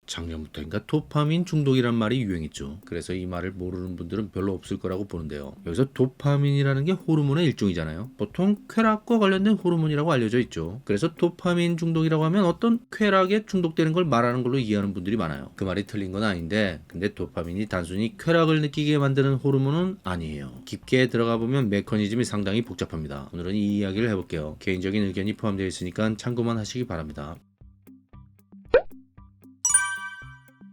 작년부터인가 도파민 중독이란 말이 유행했죠. 그래서 이 말을 모르는 분들은 별로 없을 거라고 보는데요. 여기서 도파민이라는 게 호르몬의 일종이잖아요. 보통 쾌락과 관련된 호르몬이라고 알려져 있죠. 그래서 도파민 중독이라고 하면 어떤 쾌락에 중독되는 걸 말하는 걸로 이해하는 분들이 많아요. 그 말이 틀린 건 아닌데, 근데 도파민이 단순히 쾌락을 느끼게 만드는 호르몬은 아니에요. 깊게 들어가 보면 메커니즘이 상당히 복잡합니다. 오늘은 이 이야기를 해볼게요. 개인적인 의견이 포함되어 있으니까 참고만 하시기 바랍니다.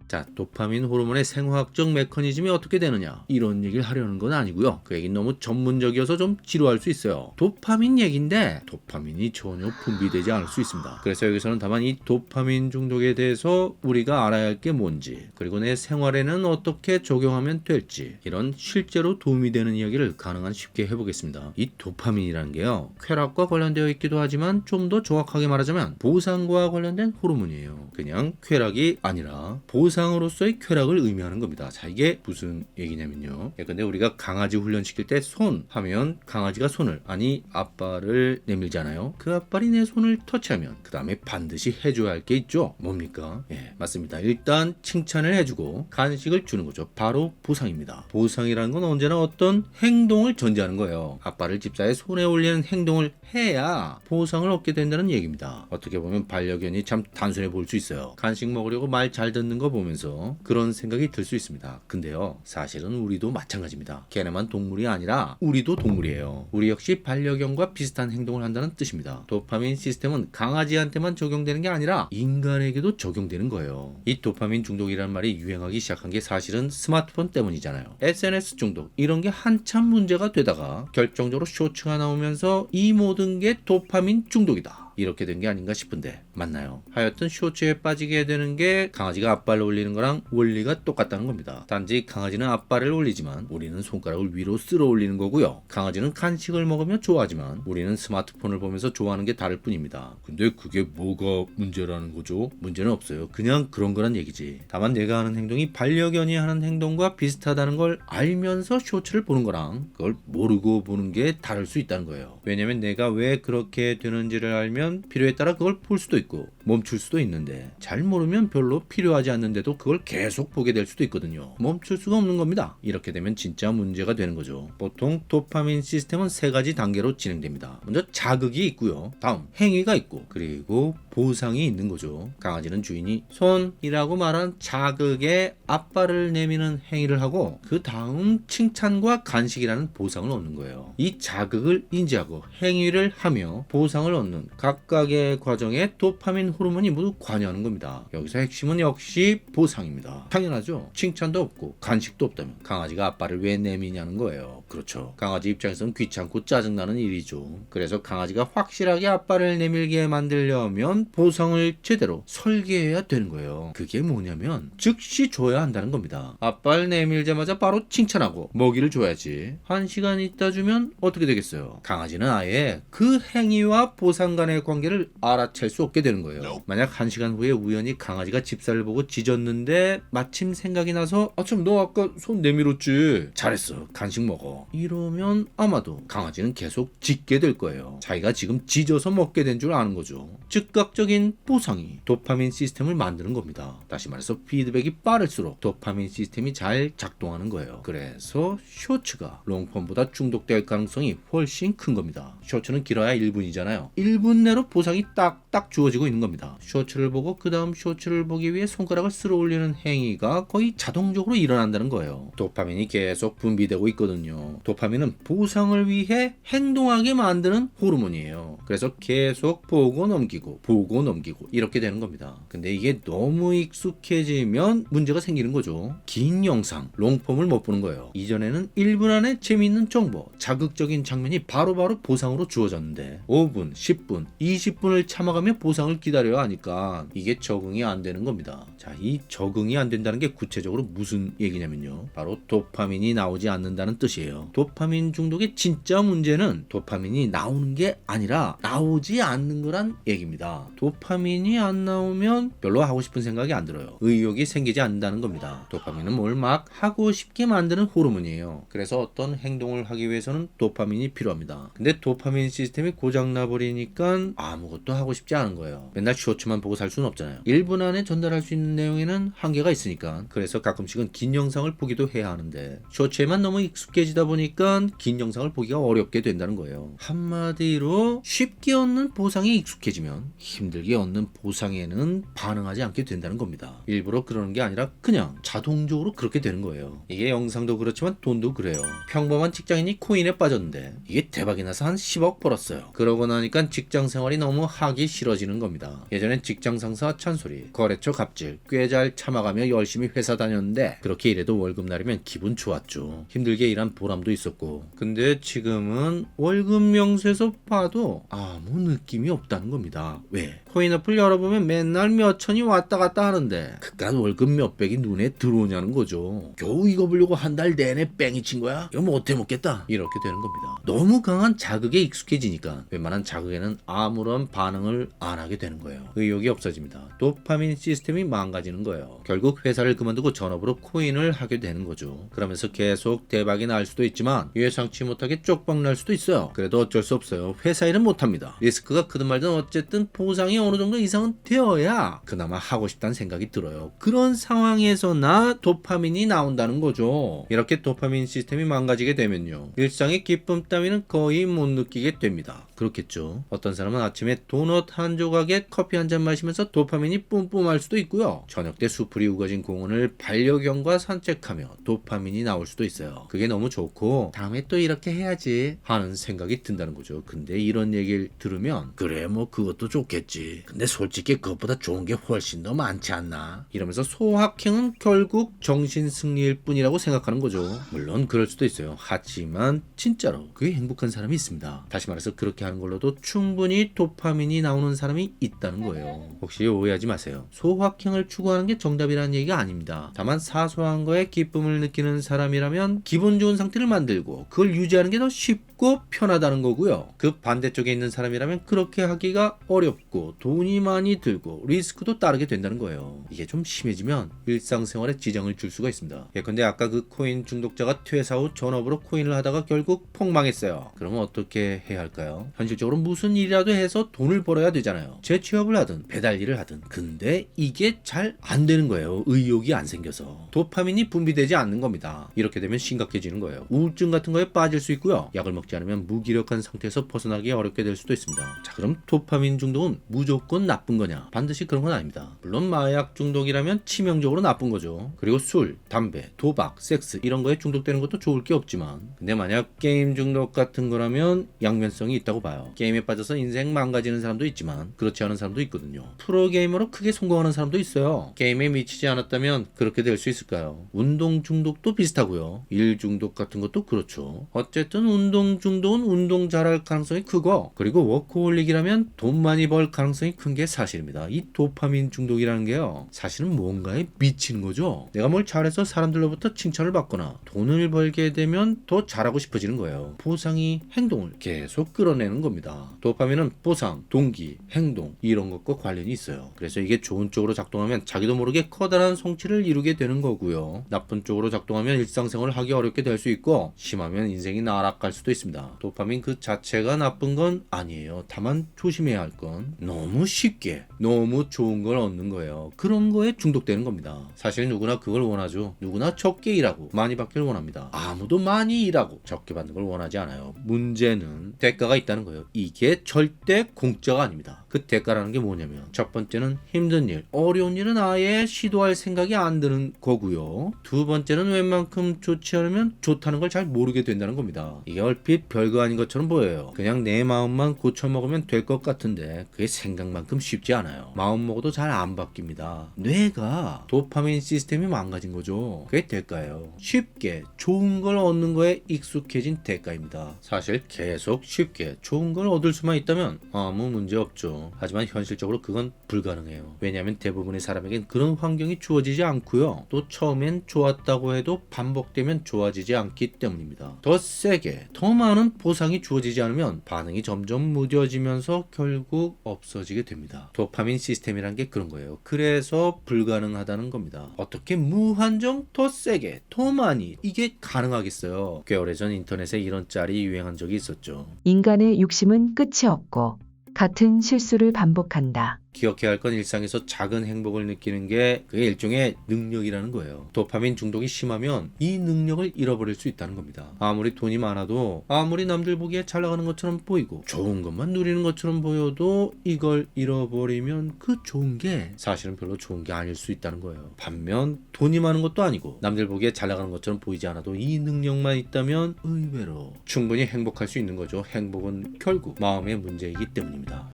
자, 도파민 호르몬의 생화학적 메커니즘이 어떻게 되느냐, 이런 얘기를 하려는 건 아니고요. 그 얘기는 너무 전문적이어서 좀 지루할 수 있어요. 도파민 얘기인데 도파민이 전혀 분비되지 않을 수 있습니다. 그래서 여기서는 다만 이 도파민 중독에 대해서 우리가 알아야 할 게 뭔지, 그리고 내 생활에는 어떻게 적용하면 될지, 이런 실제로 도움이 되는 이야기를 가능한 쉽게 해보겠습니다. 이 도파민이라는 게요, 쾌락과 관련되어 있기도 하지만 좀 더 정확하게 말하자면 보상과 관련된 호르몬이에요. 그냥 쾌락이 아니라 보상으로서의 쾌락을 의미하는 겁니다. 자, 이게 무슨 얘기냐면요. 근데 우리가 강아지 훈련시킬 때 손 하면 강아지가 손을, 아니 앞발을 내밀잖아요. 그 앞발이 내 손을 터치하면 그 다음에 반드시 해줘야 할 게 있죠. 뭡니까? 예, 맞습니다. 일단 칭찬을 해주고 간식을 주는 거죠. 바로 보상입니다. 보상이라는 건 언제나 어떤 행동을 전제하는 거예요. 앞발을 집사의 손에 올리는 행동을 해야 보상을 얻게 된다는 얘기입니다. 어떻게 보면 반려견이 참 단순해 보일 수 있어요. 간식 먹으려고 말 잘 듣는 거 보면서 그런 생각이 들 수 있습니다. 근데요, 사실은 우리도 마찬가지입니다. 걔네만 동물이 아니라 우리도 동물이에요. 우리 역시 반려견과 비슷한 행동을 한다는 뜻입니다. 도파민 시스템은 강아지한테만 적용되는 게 아니라 인간에게도 적용되는 거예요. 이 도파민 중독이라는 말이 유행하기 시작한 게 사실은 스마트폰 때문이잖아요. SNS 중독, 이런 게 한참 문제가 되다가 결정적으로 쇼츠가 나오면서 이 모든 게 도파민 중독이다, 이렇게 된 게 아닌가 싶은데 맞나요? 하여튼 쇼츠에 빠지게 되는 게 강아지가 앞발을 올리는 거랑 원리가 똑같다는 겁니다. 단지 강아지는 앞발을 올리지만 우리는 손가락을 위로 쓸어 올리는 거고요. 강아지는 간식을 먹으며 좋아하지만 우리는 스마트폰을 보면서 좋아하는 게 다를 뿐입니다. 근데 그게 뭐가 문제라는 거죠? 문제는 없어요. 그냥 그런 거란 얘기지. 다만 내가 하는 행동이 반려견이 하는 행동과 비슷하다는 걸 알면서 쇼츠를 보는 거랑 그걸 모르고 보는 게 다를 수 있다는 거예요. 왜냐면 내가 왜 그렇게 되는지를 알면 필요에 따라 그걸 볼 수도 있고 멈출 수도 있는데, 잘 모르면 별로 필요하지 않는데도 그걸 계속 보게 될 수도 있거든요. 멈출 수가 없는 겁니다. 이렇게 되면 진짜 문제가 되는 거죠. 보통 도파민 시스템은 세 가지 단계로 진행됩니다. 먼저 자극이 있고요. 다음 행위가 있고, 그리고 보상이 있는 거죠. 강아지는 주인이 손이라고 말한 자극에 앞발을 내미는 행위를 하고 그 다음 칭찬과 간식이라는 보상을 얻는 거예요. 이 자극을 인지하고 행위를 하며 보상을 얻는 각각의 과정에 도파민 호르몬이 모두 관여하는 겁니다. 여기서 핵심은 역시 보상입니다. 당연하죠. 칭찬도 없고 간식도 없다면 강아지가 앞발을 왜 내미냐는 거예요. 그렇죠. 강아지 입장에서는 귀찮고 짜증나는 일이죠. 그래서 강아지가 확실하게 앞발을 내밀게 만들려면 보상을 제대로 설계해야 되는 거예요. 그게 뭐냐면 즉시 줘야 한다는 겁니다. 앞발 내밀자마자 바로 칭찬하고 먹이를 줘야지. 1시간 있다 주면 어떻게 되겠어요? 강아지는 아예 그 행위와 보상 간의 관계를 알아챌 수 없게 되는 거예요. 만약 1시간 후에 우연히 강아지가 집사를 보고 짖었는데 마침 생각이 나서 참 너 아까 손 내밀었지, 잘했어, 간식 먹어, 이러면 아마도 강아지는 계속 짖게 될 거예요. 자기가 지금 짖어서 먹게 된 줄 아는 거죠. 즉각적인 보상이 도파민 시스템을 만드는 겁니다. 다시 말해서 피드백이 빠를수록 도파민 시스템이 잘 작동하는 거예요. 그래서 쇼츠가 롱폼보다 중독될 가능성이 훨씬 큰 겁니다. 쇼츠는 길어야 1분이잖아요. 1분 내로 보상이 딱딱 주어지고 있는 겁니다. 쇼츠를 보고 그 다음 쇼츠를 보기 위해 손가락을 쓸어 올리는 행위가 거의 자동적으로 일어난다는 거예요. 도파민이 계속 분비되고 있거든요. 도파민은 보상을 위해 행동하게 만드는 호르몬이에요. 그래서 계속 보고 넘기고 보고 넘기고 이렇게 되는 겁니다. 근데 이게 너무 익숙해지면 문제가 생기는 거죠. 긴 영상, 롱폼을 못 보는 거예요. 이전에는 1분 안에 재미있는 정보, 자극적인 장면이 바로바로 보상으로 주어졌는데 5분, 10분, 20분을 참아가며 보상을 기다려야 하니까 이게 적응이 안 되는 겁니다. 자, 이 적응이 안 된다는 게 구체적으로 무슨 얘기냐면요, 바로 도파민이 나오지 않는다는 뜻이에요. 도파민 중독의 진짜 문제는 도파민이 나오는 게 아니라 나오지 않는 거란 얘기입니다. 도파민이 안 나오면 별로 하고 싶은 생각이 안 들어요. 의욕이 생기지 않는다는 겁니다. 도파민은 뭘 막 하고 싶게 만드는 호르몬이에요. 그래서 어떤 행동을 하기 위해서는 도파민이 필요합니다. 근데 도파민 시스템이 고장나 버리니까 아무것도 하고 싶지 않은 거예요. 맨날 쇼츠만 보고 살 수는 없잖아요. 1분 안에 전달할 수 있는 내용에는 한계가 있으니까. 그래서 가끔씩은 긴 영상을 보기도 해야 하는데 쇼츠에만 너무 익숙해지다 보니까 긴 영상을 보기가 어렵게 된다는 거예요. 한마디로 쉽게 얻는 보상에 익숙해지면 힘들게 얻는 보상에는 반응하지 않게 된다는 겁니다. 일부러 그러는 게 아니라 그냥 자동적으로 그렇게 되는 거예요. 이게 영상도 그렇지만 돈도 그래요. 평범한 직장인이 코인에 빠졌는데 이게 대박이 나서 한 10억 벌었어요. 그러고 나니까 직장 생활이 너무 하기 싫어지는 겁니다. 예전엔 직장 상사 찬소리, 거래처 갑질 꽤 잘 참아가며 열심히 회사 다녔는데 그렇게 일해도 월급날이면 기분 좋았죠. 힘들게 일한 보람도 있었고. 근데 지금은 월급 명세서 봐도 아무 느낌이 없다는 겁니다. 왜? 코인 어플 열어보면 맨날 몇 천이 왔다 갔다 하는데 그깟 월급 몇백이 눈에 들어오냐는 거죠. 겨우 이거 보려고 한 달 내내 뺑이 친 거야? 이거 못해 먹겠다. 이렇게 되는 겁니다. 너무 강한 자극에 익숙해지니까 웬만한 자극에는 아무런 반응을 안 하게 되는 거예요. 의욕이 없어집니다. 도파민 시스템이 망가지는 거예요. 결국 회사를 그만두고 전업으로 코인을 하게 되는 거죠. 그러면서 계속 대박이 날 수도 있지만 예상치 못하게 쪽박 날 수도 있어요. 그래도 어쩔 수 없어요. 회사 일은 못합니다. 리스크가 크든 말든 어쨌든 보상이 어느 정도 이상은 되어야 그나마 하고 싶다는 생각이 들어요. 그런 상황에서나 도파민이 나온다는 거죠. 이렇게 도파민 시스템이 망가지게 되면요. 일상의 기쁨 따위는 거의 못 느끼게 됩니다. 그렇겠죠. 어떤 사람은 아침에 도넛 한 조각에 커피 한 잔 마시면서 도파민이 뿜뿜할 수도 있고요. 저녁 때 수풀이 우거진 공원을 반려견과 산책하며 도파민이 나올 수도 있어요. 그게 너무 좋고 다음에 또 이렇게 해야지 하는 생각이 든다는 거죠. 근데 이런 얘기를 들으면 그래 뭐 그것도 좋겠지. 근데 솔직히 그것보다 좋은 게 훨씬 더 많지 않나? 이러면서 소확행은 결국 정신승리일 뿐이라고 생각하는 거죠. 물론 그럴 수도 있어요. 하지만 진짜로 그게 행복한 사람이 있습니다. 다시 말해서 그렇게 하는 걸로도 충분히 도파민이 나오는 사람이 있다는 거예요. 혹시 오해하지 마세요. 소확행을 추구하는 게 정답이라는 얘기가 아닙니다. 다만 사소한 거에 기쁨을 느끼는 사람이라면 기분 좋은 상태를 만들고 그걸 유지하는 게 더 쉽고 편하다는 거고요. 그 반대쪽에 있는 사람이라면 그렇게 하기가 어렵고 돈이 많이 들고 리스크도 따르게 된다는 거예요. 이게 좀 심해지면 일상생활에 지장을 줄 수가 있습니다. 예컨대 아까 그 코인 중독자가 퇴사 후 전업으로 코인을 하다가 결국 폭망했어요. 그러면 어떻게 해야 할까요? 현실적으로 무슨 일이라도 해서 돈을 벌어야 되잖아요. 재취업을 하든 배달 일을 하든. 근데 이게 잘 안 되는 거예요. 의욕이 안 생겨서. 도파민이 분비되지 않는 겁니다. 이렇게 되면 심각해지는 거예요. 우울증 같은 거에 빠질 수 있고요. 약을 먹지 않으면 무기력한 상태에서 벗어나기 어렵게 될 수도 있습니다. 자, 그럼 도파민 중독은 무조건 나쁜 거냐? 반드시 그런 건 아닙니다. 물론 마약 중독이라면 치명적으로 나쁜 거죠. 그리고 술, 담배, 도박, 섹스 이런 거에 중독되는 것도 좋을 게 없지만 근데 만약 게임 중독 같은 거라면 양면성이 있다고 봐요. 게임에 빠져서 인생 망가지는 사람도 있지만 그렇지 않은 사람도 있거든요. 프로게이머로 크게 성공하는 사람도 있어요. 게임에 미치지 않았다면 그렇게 될 수 있을까요? 운동 중독도 비슷하고요. 일 중독 같은 것도 그렇죠. 어쨌든 운동 중독은 운동 잘할 가능성이 크고 그리고 워커홀릭이라면 돈 많이 벌 가능성이 큰 게 사실입니다. 이 도파민 중독이라는 게요. 사실은 뭔가에 미치는 거죠. 내가 뭘 잘해서 사람들로부터 칭찬을 받거나 돈을 벌게 되면 더 잘하고 싶어지는 거예요. 보상이 행동을 계속 끌어내는 겁니다. 도파민은 보상, 동기, 행동 이런 것과 관련이 있어요. 그래서 이게 좋은 쪽으로 작동하면 자기도 모르게 커다란 성취를 이루게 되는 거고요. 나쁜 쪽으로 작동하면 일상생활을 하기 어렵게 될 수 있고 심하면 인생이 나락갈 수도 있습니다. 도파민 그 자체가 나쁜 건 아니에요. 다만 조심해야 할 건 너무 쉽게 너무 좋은 걸 얻는 거예요. 그런 거에 중독되는 겁니다. 사실 누구나 그걸 원하죠. 누구나 적게 일하고 많이 받기를 원합니다. 아무도 많이 일하고 적게 받는 걸 원하지 않아요. 문제는 대가가 있다는 거예요. 이게 절대 공짜가 아닙니다. 그 대가라는 게 뭐냐면 첫 번째는 힘든 일, 어려운 일은 아예 시도할 생각이 안 드는 거고요. 두 번째는 웬만큼 좋지 않으면 좋다는 걸 잘 모르게 된다는 겁니다. 이게 얼핏 별거 아닌 것처럼 보여요. 그냥 내 마음만 고쳐먹으면 될 것 같은데 그게 생각만큼 쉽지 않아요. 마음 먹어도 잘 안 바뀝니다. 뇌가 도파민 시스템이 망가진 거죠. 그게 대가예요. 쉽게 좋은 걸 얻는 거에 익숙해진 대가입니다. 사실 계속 쉽게 좋은 걸 얻을 수만 있다면 아무 문제 없죠. 하지만 현실적으로 그건 불가능해요. 왜냐하면 대부분의 사람에겐 그런 환경이 주어지지 않고요. 또 처음엔 좋았다고 해도 반복되면 좋아지지 않기 때문입니다. 더 세게, 더 많은 보상이 주어지지 않으면 반응이 점점 무뎌지면서 결국 없어지게 됩니다. 도파민 시스템이란 게 그런 거예요. 그래서 불가능하다는 겁니다. 어떻게 무한정 더 세게 더 많이 이게 가능하겠어요? 꽤 오래전 인터넷에 이런 짤이 유행한 적이 있었죠. 인간의 욕심은 끝이 없고 같은 실수를 반복한다. 기억해야 할 건 일상에서 작은 행복을 느끼는 게 그게 일종의 능력이라는 거예요. 도파민 중독이 심하면 이 능력을 잃어버릴 수 있다는 겁니다. 아무리 돈이 많아도 아무리 남들 보기에 잘 나가는 것처럼 보이고 좋은 것만 누리는 것처럼 보여도 이걸 잃어버리면 그 좋은 게 사실은 별로 좋은 게 아닐 수 있다는 거예요. 반면 돈이 많은 것도 아니고 남들 보기에 잘 나가는 것처럼 보이지 않아도 이 능력만 있다면 의외로 충분히 행복할 수 있는 거죠. 행복은 결국 마음의 문제이기 때문입니다.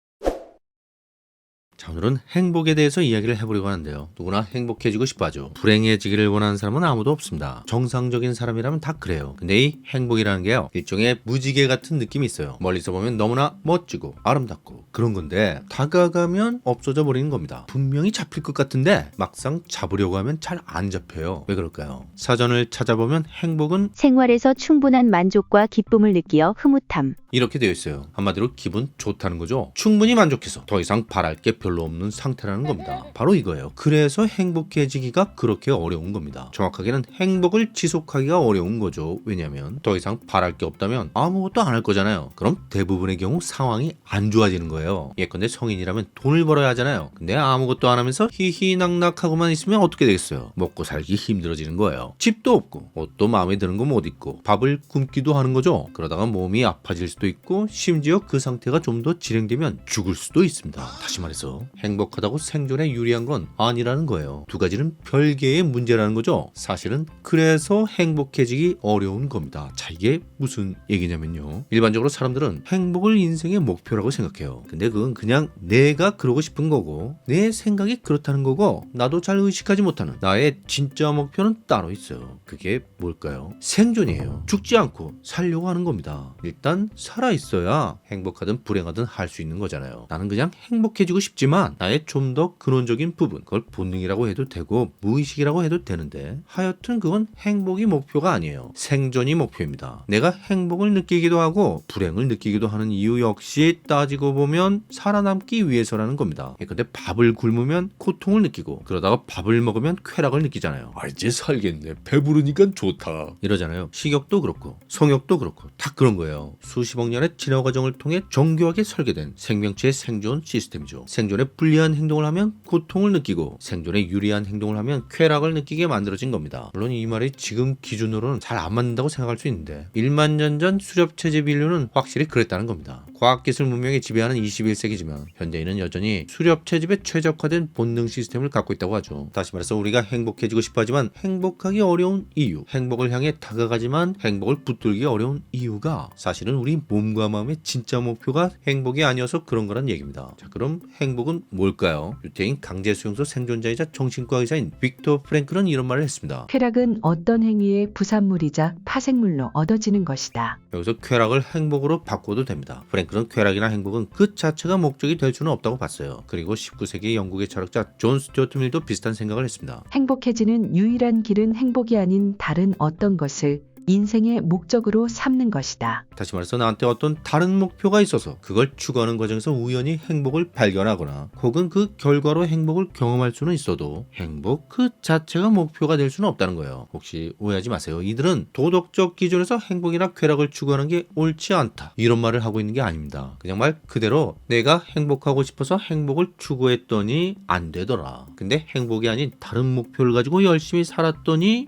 자, 오늘은 행복에 대해서 이야기를 해보려고 하는데요. 누구나 행복해지고 싶어하죠. 불행해지기를 원하는 사람은 아무도 없습니다. 정상적인 사람이라면 다 그래요. 근데 이 행복이라는 게요, 일종의 무지개 같은 느낌이 있어요. 멀리서 보면 너무나 멋지고 아름답고 그런 건데 다가가면 없어져 버리는 겁니다. 분명히 잡힐 것 같은데 막상 잡으려고 하면 잘 안 잡혀요. 왜 그럴까요? 사전을 찾아보면 행복은 생활에서 충분한 만족과 기쁨을 느끼어 흐뭇함. 이렇게 되어 있어요. 한마디로 기분 좋다는 거죠. 충분히 만족해서 더 이상 바랄 게 별로 없는 상태라는 겁니다. 바로 이거예요. 그래서 행복해지기가 그렇게 어려운 겁니다. 정확하게는 행복을 지속하기가 어려운 거죠. 왜냐하면 더 이상 바랄 게 없다면 아무것도 안 할 거잖아요. 그럼 대부분의 경우 상황이 안 좋아지는 거예요. 예컨대 성인이라면 돈을 벌어야 하잖아요. 근데 아무것도 안 하면서 희희낙낙하고만 있으면 어떻게 되겠어요? 먹고 살기 힘들어지는 거예요. 집도 없고 옷도 마음에 드는 거 못 입고 밥을 굶기도 하는 거죠. 그러다가 몸이 아파질 수도 있고 심지어 그 상태가 좀 더 진행되면 죽을 수도 있습니다. 다시 말해서 행복하다고 생존에 유리한 건 아니라는 거예요. 두 가지는 별개의 문제라는 거죠. 사실은 그래서 행복해지기 어려운 겁니다. 자, 이게 무슨 얘기냐면요, 일반적으로 사람들은 행복을 인생의 목표라고 생각해요. 근데 그건 그냥 내가 그러고 싶은 거고 내 생각이 그렇다는 거고 나도 잘 의식하지 못하는 나의 진짜 목표는 따로 있어요. 그게 뭘까요? 생존이에요. 죽지 않고 살려고 하는 겁니다. 일단 살아있어야 행복하든 불행하든 할 수 있는 거잖아요. 나는 그냥 행복해지고 싶지만 나의 좀 더 근원적인 부분, 그걸 본능이라고 해도 되고 무의식이라고 해도 되는데 하여튼 그건 행복이 목표가 아니에요. 생존이 목표입니다. 내가 행복을 느끼기도 하고 불행을 느끼기도 하는 이유 역시 따지고 보면 살아남기 위해서라는 겁니다. 근데 밥을 굶으면 고통을 느끼고 그러다가 밥을 먹으면 쾌락을 느끼잖아요. 이제 살겠네, 배부르니까 좋다 이러잖아요. 식욕도 그렇고 성욕도 그렇고 다 그런 거예요. 수십억 년의 진화 과정을 통해 정교하게 설계된 생명체의 생존 시스템이죠. 생존에 불리한 행동을 하면 고통을 느끼고 생존에 유리한 행동을 하면 쾌락을 느끼게 만들어진 겁니다. 물론 이 말이 지금 기준으로는 잘 안 맞는다고 생각할 수 있는데 1만 년 전 수렵채집 인류는 확실히 그랬다는 겁니다. 과학기술 문명이 지배하는 21세기지만 현대인은 여전히 수렵채집에 최적화된 본능 시스템을 갖고 있다고 하죠. 다시 말해서 우리가 행복해지고 싶어하지만 행복하기 어려운 이유, 행복을 향해 다가가지만 행복을 붙들기 어려운 이유가 사실은 우리 몸과 마음의 진짜 목표가 행복이 아니어서 그런 거란 얘기입니다. 자, 그럼 행복은 뭘까요? 유태인 강제수용소 생존자이자 정신과 의사인 빅터 프랭클은 이런 말을 했습니다. 쾌락은 어떤 행위의 부산물이자 파생물로 얻어지는 것이다. 여기서 쾌락을 행복으로 바꿔도 됩니다. 프랭클은 쾌락이나 행복은 그 자체가 목적이 될 수는 없다고 봤어요. 그리고 19세기 영국의 철학자 존 스튜어트 밀도 비슷한 생각을 했습니다. 행복해지는 유일한 길은 행복이 아닌 다른 어떤 것을 인생의 목적으로 삼는 것이다. 다시 말해서 나한테 어떤 다른 목표가 있어서 그걸 추구하는 과정에서 우연히 행복을 발견하거나 혹은 그 결과로 행복을 경험할 수는 있어도 행복 그 자체가 목표가 될 수는 없다는 거예요. 혹시 오해하지 마세요. 이들은 도덕적 기준에서 행복이나 쾌락을 추구하는 게 옳지 않다 이런 말을 하고 있는 게 아닙니다. 그냥 말 그대로 내가 행복하고 싶어서 행복을 추구했더니 안 되더라. 근데 행복이 아닌 다른 목표를 가지고 열심히 살았더니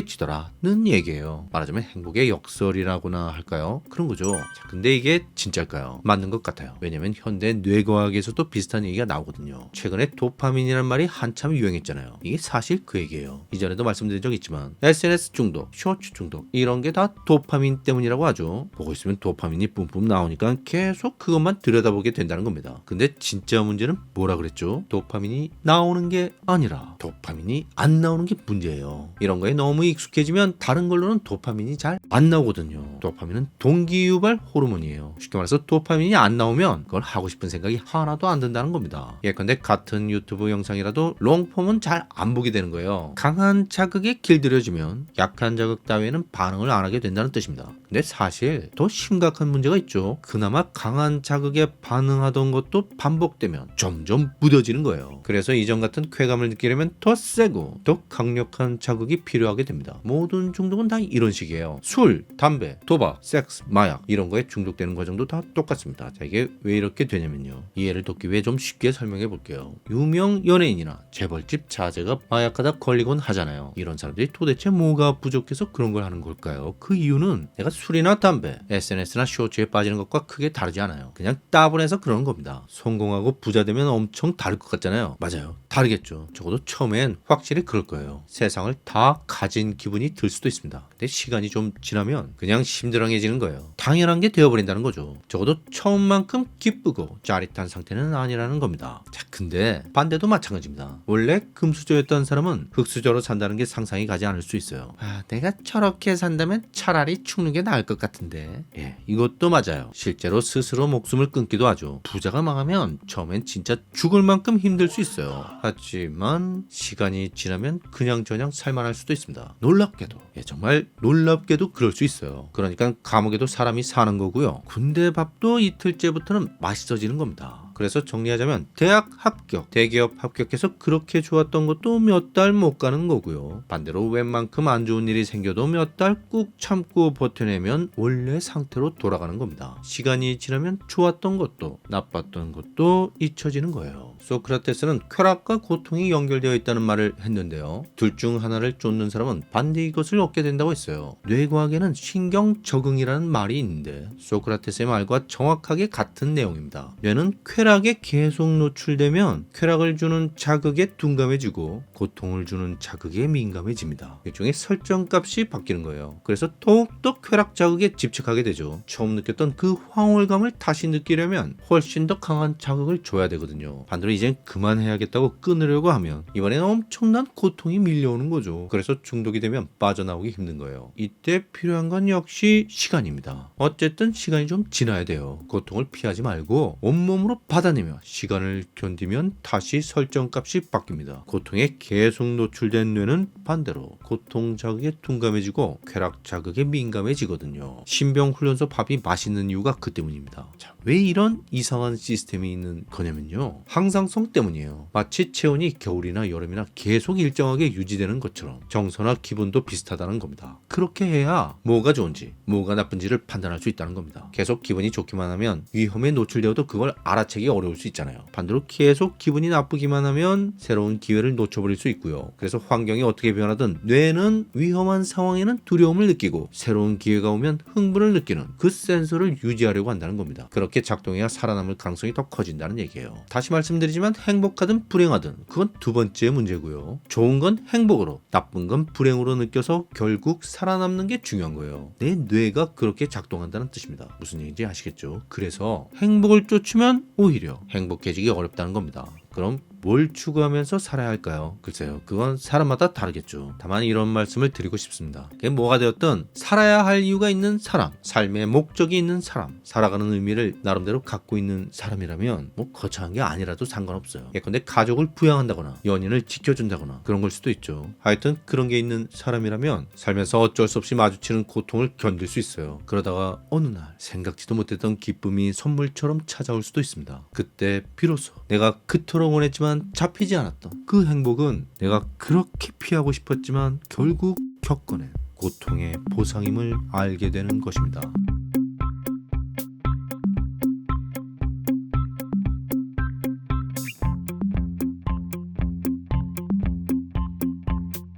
행복해지더라는 얘기예요. 말하자면 행복의 역설이라고나 할까요? 그런 거죠. 자, 근데 이게 진짜일까요? 맞는 것 같아요. 왜냐면 현대 뇌과학에서도 비슷한 얘기가 나오거든요. 최근에 도파민이라는 말이 한참 유행했잖아요. 이게 사실 그 얘기예요. 이전에도 말씀드린 적 있지만 SNS 중독, 쇼츠 중독 이런 게 다 도파민 때문이라고 하죠. 보고 있으면 도파민이 뿜뿜 나오니까 계속 그것만 들여다보게 된다는 겁니다. 근데 진짜 문제는 뭐라 그랬죠? 도파민이 나오는 게 아니라 도파민이 안 나오는 게 문제예요. 이런 거에 너무 익숙해지면 다른 걸로는 도파민이 잘 안 나오거든요. 도파민은 동기유발 호르몬이에요. 쉽게 말해서 도파민이 안 나오면 그걸 하고 싶은 생각이 하나도 안 든다는 겁니다. 예컨대 같은 유튜브 영상이라도 롱폼은 잘 안 보게 되는 거예요. 강한 자극에 길들여지면 약한 자극 따위에는 반응을 안 하게 된다는 뜻입니다. 근데 사실 더 심각한 문제가 있죠. 그나마 강한 자극에 반응하던 것도 반복되면 점점 무뎌지는 거예요. 그래서 이전 같은 쾌감을 느끼려면 더 세고 더 강력한 자극이 필요하게 됩니다. 모든 중독은 다 이런 식이에요. 술, 담배, 도박, 섹스, 마약 이런 거에 중독되는 과정도 다 똑같습니다. 자, 이게 왜 이렇게 되냐면요. 이해를 돕기 위해 좀 쉽게 설명해 볼게요. 유명 연예인이나 재벌집 자제가 마약하다 걸리곤 하잖아요. 이런 사람들이 도대체 뭐가 부족해서 그런 걸 하는 걸까요? 그 이유는 내가 술이나 담배, SNS나 쇼츠에 빠지는 것과 크게 다르지 않아요. 그냥 따분해서 그러는 겁니다. 성공하고 부자 되면 엄청 다를 것 같잖아요. 맞아요. 다르겠죠. 적어도 처음엔 확실히 그럴 거예요. 세상을 다 가진 기분이 들 수도 있습니다. 근데 시간이 좀 지나면 그냥 심드렁해지는 거예요. 당연한 게 되어버린다는 거죠. 적어도 처음만큼 기쁘고 짜릿한 상태는 아니라는 겁니다. 자, 근데 반대도 마찬가지입니다. 원래 금수저였던 사람은 흙수저로 산다는 게 상상이 가지 않을 수 있어요. 내가 저렇게 산다면 차라리 죽는 게 나을 것 같은데. 예, 이것도 맞아요. 실제로 스스로 목숨을 끊기도 하죠. 부자가 망하면 처음엔 진짜 죽을 만큼 힘들 수 있어요. 하지만 시간이 지나면 그냥저냥 살만할 수도 있습니다. 놀랍게도, 정말 놀랍게도 그럴 수 있어요. 그러니까 감옥에도 사람이 사는 거고요. 군대 밥도 이틀째부터는 맛있어지는 겁니다. 그래서 정리하자면 대학 합격, 대기업 합격해서 그렇게 좋았던 것도 몇 달 못 가는 거고요. 반대로 웬만큼 안 좋은 일이 생겨도 몇 달 꾹 참고 버텨내면 원래 상태로 돌아가는 겁니다. 시간이 지나면 좋았던 것도 나빴던 것도 잊혀지는 거예요. 소크라테스는 쾌락과 고통이 연결되어 있다는 말을 했는데요. 둘 중 하나를 쫓는 사람은 반대 이것을 얻게 된다고 했어요. 뇌과학에는 신경 적응이라는 말이 있는데 소크라테스의 말과 정확하게 같은 내용입니다. 뇌는 쾌락에 계속 노출되면 쾌락을 주는 자극에 둔감해지고 고통을 주는 자극에 민감해집니다. 일종의 설정값이 바뀌는 거예요. 그래서 더욱더 쾌락 자극에 집착하게 되죠. 처음 느꼈던 그 황홀감을 다시 느끼려면 훨씬 더 강한 자극을 줘야 되거든요. 반대로 이젠 그만해야겠다고 끊으려고 하면 이번에는 엄청난 고통이 밀려오는 거죠. 그래서 중독이 되면 빠져나오기 힘든 거예요. 이때 필요한 건 역시 시간입니다. 어쨌든 시간이 좀 지나야 돼요. 고통을 피하지 말고 온몸으로 받아내며 시간을 견디면 다시 설정값이 바뀝니다. 고통에 계속 노출된 뇌는 반대로 고통 자극에 둔감해지고 쾌락 자극에 민감해지거든요. 신병훈련소 밥이 맛있는 이유가 그 때문입니다. 자, 왜 이런 이상한 시스템이 있는 거냐면요. 항상성 때문이에요. 마치 체온이 겨울이나 여름이나 계속 일정하게 유지되는 것처럼 정서나 기분도 비슷하다는 겁니다. 그렇게 해야 뭐가 좋은지 뭐가 나쁜지를 판단할 수 있다는 겁니다. 계속 기분이 좋기만 하면 위험에 노출되어도 그걸 알아채기 어려울 수 있잖아요. 반대로 계속 기분이 나쁘기만 하면 새로운 기회를 놓쳐버릴 수 있고요. 그래서 환경이 어떻게 변하든 뇌는 위험한 상황에는 두려움을 느끼고 새로운 기회가 오면 흥분을 느끼는 그 센서를 유지하려고 한다는 겁니다. 그렇게 작동해야 살아남을 가능성이 더 커진다는 얘기예요. 다시 말씀드리지만 행복하든 불행하든 그건 두 번째 문제고요. 좋은 건 행복으로 나쁜 건 불행으로 느껴서 결국 살아남는 게 중요한 거예요. 내 뇌가 그렇게 작동한다는 뜻입니다. 무슨 얘기인지 아시겠죠? 그래서 행복을 쫓으면 오히려 행복해지기 어렵다는 겁니다. 그럼 뭘 추구하면서 살아야 할까요? 글쎄요, 그건 사람마다 다르겠죠. 다만 이런 말씀을 드리고 싶습니다. 그게 뭐가 되었든 살아야 할 이유가 있는 사람, 삶의 목적이 있는 사람, 살아가는 의미를 나름대로 갖고 있는 사람이라면 뭐 거창한 게 아니라도 상관없어요. 예컨대 가족을 부양한다거나 연인을 지켜준다거나 그런 걸 수도 있죠. 하여튼 그런 게 있는 사람이라면 살면서 어쩔 수 없이 마주치는 고통을 견딜 수 있어요. 그러다가 어느 날 생각지도 못했던 기쁨이 선물처럼 찾아올 수도 있습니다. 그때 비로소 내가 그토록 원했지만 잡히지 않았던 그 행복은 내가 그렇게 피하고 싶었지만 결국 겪어낸 고통의 보상임을 알게 되는 것입니다.